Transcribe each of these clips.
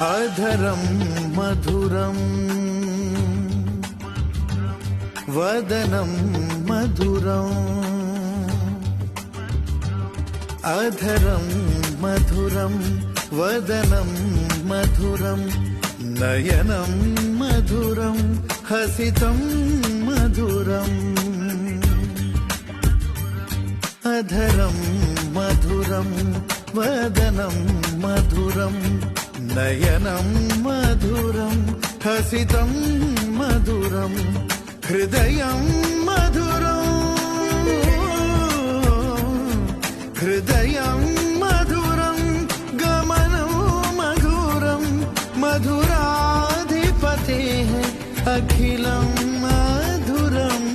अधरं मधुरं वदनं मधुरम् अधरं मधुरं वदनं मधुरं नयनं मधुरं हसितं मधुरम् अधरं मधुरं वदनं मधुरं नयनं मधुरं हसितं मधुरं हृदयं मधुरं हृदयं मधुरं गमनं मधुरं मधुराधिपतेः अखिलं मधुरम्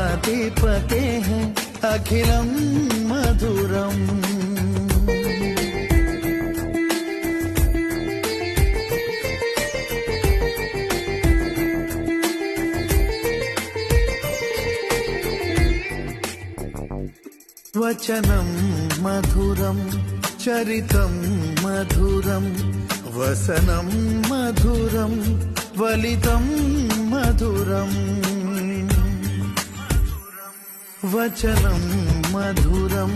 मधुराधिपतेः अखिलं मधुरम् वचनं मधुरं चरितं मधुरं वसनं मधुरं वलितं मधुरम् वचनं मधुरं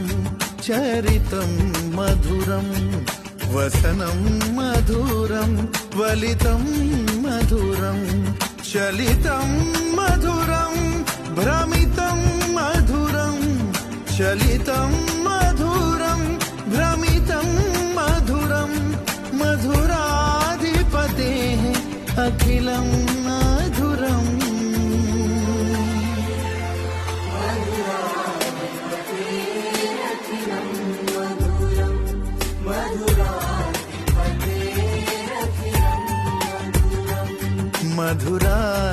चरितं मधुरं वसनं मधुरं वलितं मधुरं चलितं मधुरं भ्रमितं मधुरं चलितं मधुरं भ्रमितं मधुरं मधुराधिपतेः अखिलं मधुरम्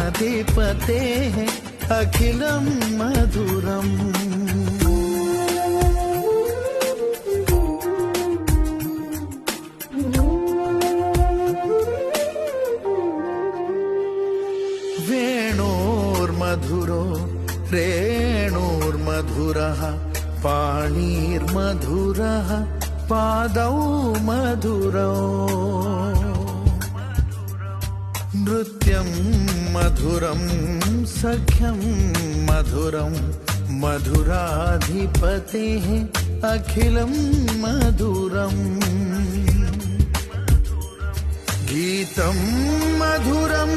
मधुराधिपतेः अखिलं मधुरम् वेणोर्मधुरो रेणोर्मधुरः पाणिर्मधुरः पादौ मधुरौ नृत्यं मधुरं सख्यं मधुरं मधुराधिपतेः अखिलं मधुरम् गीतं मधुरं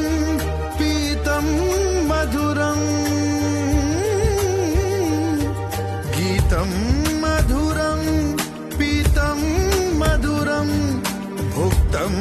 पीतं मधुरं गीतं मधुरं पीतं मधुरं भुक्तं